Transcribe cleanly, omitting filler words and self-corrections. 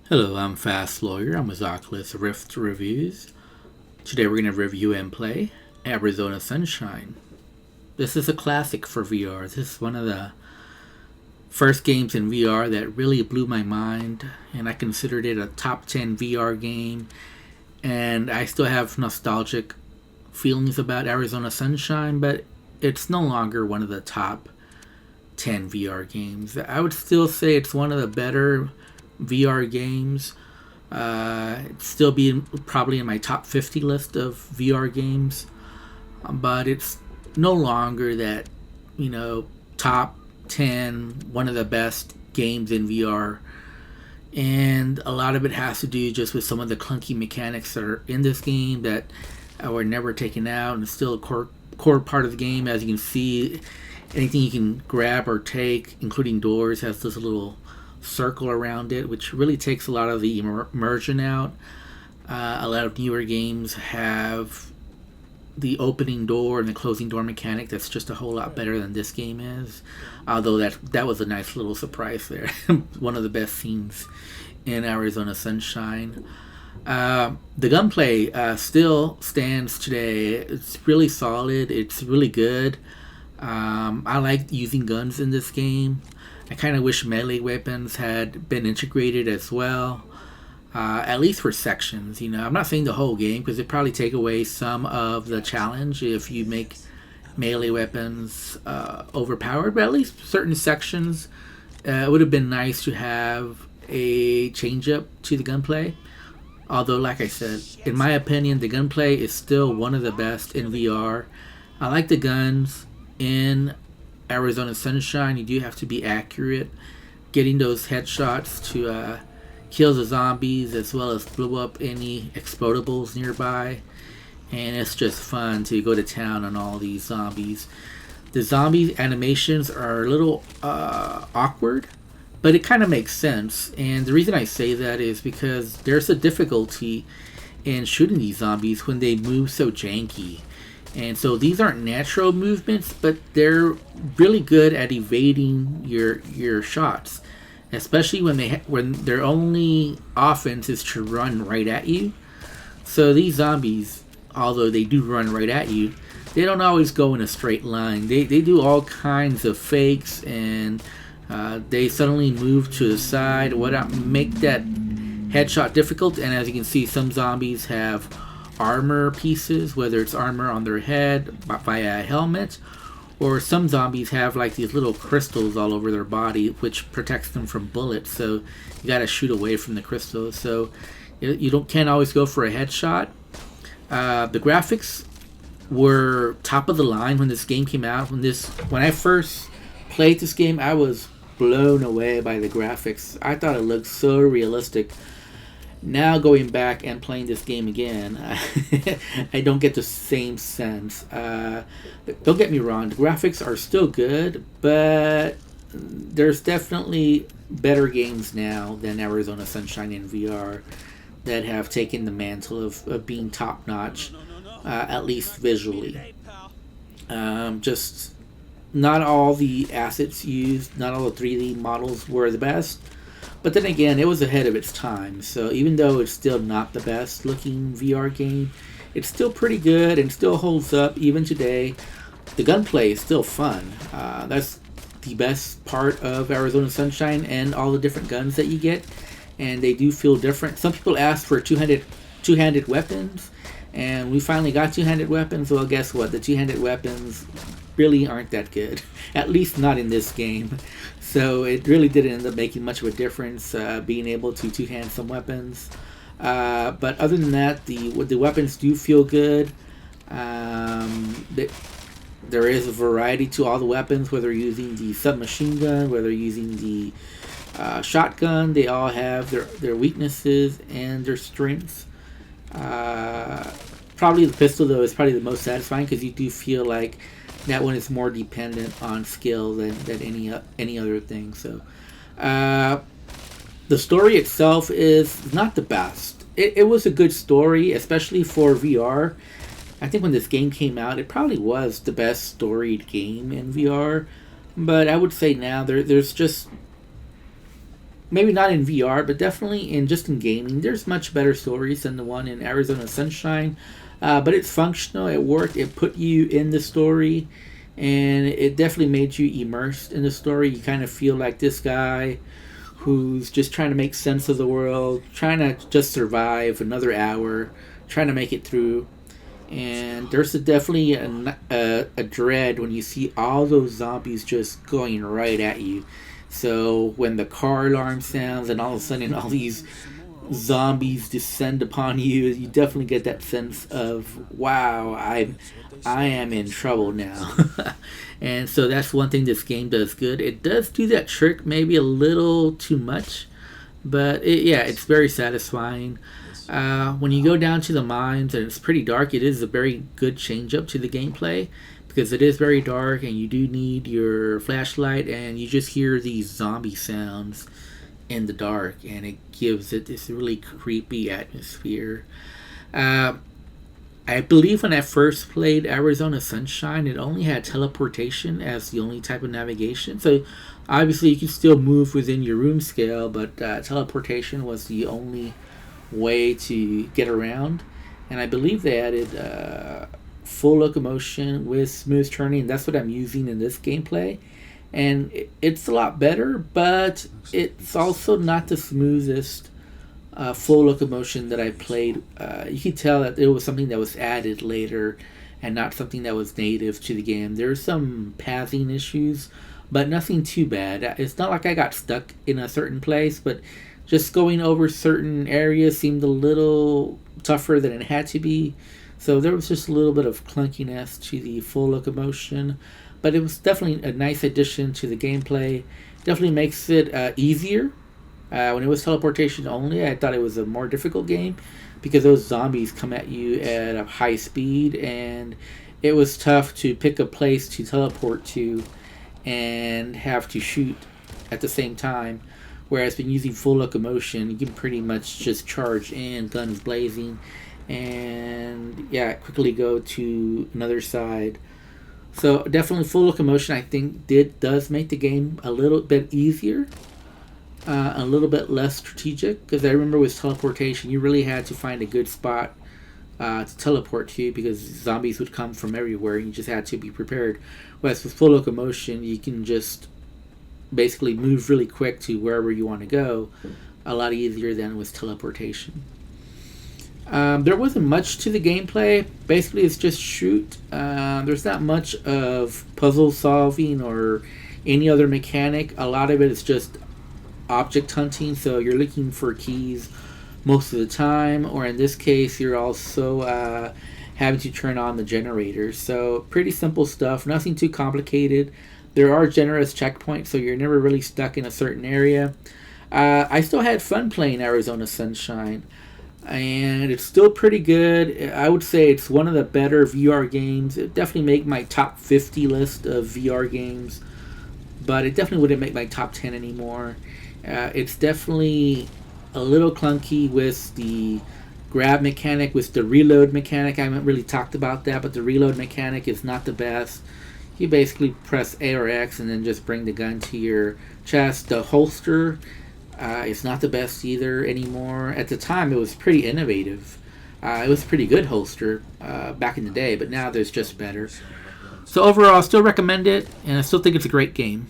Hello, I'm Fast Lawyer. I'm with Oculus Rift Reviews. Today we're going to review and play Arizona Sunshine. This is a classic for VR. This is one of the first games in VR that really blew my mind, and I considered it a top 10 VR game. And I still have nostalgic feelings about Arizona Sunshine, but it's no longer one of the top 10 VR games. I would still say it's one of the better VR games. It's still being probably in my top 50 list of VR games, but it's no longer that, top 10, one of the best games in VR. And a lot of it has to do just with some of the clunky mechanics that are in this game that were never taken out and still a core part of the game. As you can see, anything you can grab or take, including doors, has this little circle around it, which really takes a lot of the immersion out. A lot of newer games have the opening door and the closing door mechanic that's just a whole lot better than this game is. Although that was a nice little surprise there. One of the best scenes in Arizona Sunshine. The gunplay still stands today. It's really solid. It's really good. I like using guns in this game. I kind of wish melee weapons had been integrated as well, at least for sections. I'm not saying the whole game because it probably take away some of the challenge if you make melee weapons overpowered. But at least certain sections, it would have been nice to have a change up to the gunplay. Although, like I said, in my opinion, the gunplay is still one of the best in VR. I like the guns in Arizona Sunshine. You do have to be accurate, getting those headshots to kill the zombies as well as blow up any explodables nearby. And it's just fun to go to town on all these zombies. The zombie animations are a little awkward, but it kind of makes sense. And the reason I say that is because there's a difficulty in shooting these zombies when they move so janky. And so these aren't natural movements, but they're really good at evading your shots, especially when their only offense is to run right at you. So these zombies, although they do run right at you, they don't always go in a straight line. They do all kinds of fakes, and they suddenly move to the side, make that headshot difficult. And as you can see, some zombies have armor pieces, whether it's armor on their head via a helmet, or some zombies have like these little crystals all over their body which protects them from bullets, so you gotta shoot away from the crystals. So you can't always go for a headshot. The graphics were top of the line when this game came out. When I first played this game, I was blown away by the graphics. I thought it looked so realistic. Now going back and playing this game again, I don't get the same sense. Don't get me wrong, the graphics are still good, but there's definitely better games now than Arizona Sunshine in VR that have taken the mantle of being top notch, at least visually. Just not all the assets used, not all the 3D models were the best. But then again, it was ahead of its time, so even though it's still not the best looking VR game, it's still pretty good and still holds up even today. The gunplay is still fun. That's the best part of Arizona Sunshine, and all the different guns that you get, and they do feel different. Some people ask for two-handed weapons, and we finally got two-handed weapons. Well, guess what? The two-handed weapons really aren't that good, at least not in this game. So it really didn't end up making much of a difference, being able to two-hand some weapons. But other than that, the weapons do feel good. There is a variety to all the weapons, whether you're using the submachine gun, whether you're using the shotgun. They all have their weaknesses and their strengths. Probably the pistol, though, is probably the most satisfying because you do feel like that one is more dependent on skill than any other thing. So the story itself is not the best. It was a good story, especially for VR. I think when this game came out, it probably was the best storied game in VR. But I would say now there's just maybe not in VR, but definitely in just in gaming. There's much better stories than the one in Arizona Sunshine, but it's functional. It worked. It put you in the story, and it definitely made you immersed in the story. You kind of feel like this guy who's just trying to make sense of the world, trying to just survive another hour, trying to make it through. And there's definitely a dread when you see all those zombies just going right at you. So when the car alarm sounds and all of a sudden all these zombies descend upon you, you definitely get that sense of, wow, I am in trouble now. And so that's one thing this game does good. It does do that trick maybe a little too much, but yeah, it's very satisfying. When you go down to the mines and it's pretty dark, it is a very good change up to the gameplay because it is very dark and you do need your flashlight and you just hear these zombie sounds in the dark and it gives it this really creepy atmosphere. I believe when I first played Arizona Sunshine, it only had teleportation as the only type of navigation. So obviously you can still move within your room scale, but teleportation was the only way to get around. And I believe they added full locomotion with smooth turning. That's what I'm using in this gameplay. And it's a lot better, but it's also not the smoothest full locomotion that I played. You can tell that it was something that was added later and not something that was native to the game. There's some pathing issues, but nothing too bad. It's not like I got stuck in a certain place, but just going over certain areas seemed a little tougher than it had to be. So there was just a little bit of clunkiness to the full locomotion, but it was definitely a nice addition to the gameplay. Definitely makes it easier. When it was teleportation only, I thought it was a more difficult game because those zombies come at you at a high speed, and it was tough to pick a place to teleport to and have to shoot at the same time. Whereas when using full locomotion, you can pretty much just charge in, guns blazing, and yeah, quickly go to another side. So definitely full locomotion, I think, does make the game a little bit easier, a little bit less strategic. Because I remember with teleportation, you really had to find a good spot to teleport to because zombies would come from everywhere, and you just had to be prepared. Whereas with full locomotion, you can just basically move really quick to wherever you want to go, a lot easier than with teleportation. There wasn't much to the gameplay. Basically, it's just shoot. There's not much of puzzle solving or any other mechanic. A lot of it is just object hunting, so you're looking for keys most of the time, or in this case, you're also having to turn on the generators. So pretty simple stuff, nothing too complicated. There are generous checkpoints, so you're never really stuck in a certain area. I still had fun playing Arizona Sunshine, and it's still pretty good. I would say it's one of the better VR games. It definitely make my top 50 list of VR games, but it definitely wouldn't make my top 10 anymore. It's definitely a little clunky with the grab mechanic, with the reload mechanic. I haven't really talked about that, but the reload mechanic is not the best. You basically press A or X and then just bring the gun to your chest. The holster is not the best either anymore. At the time, it was pretty innovative. It was a pretty good holster back in the day, but now there's just better. So overall, I still recommend it, and I still think it's a great game.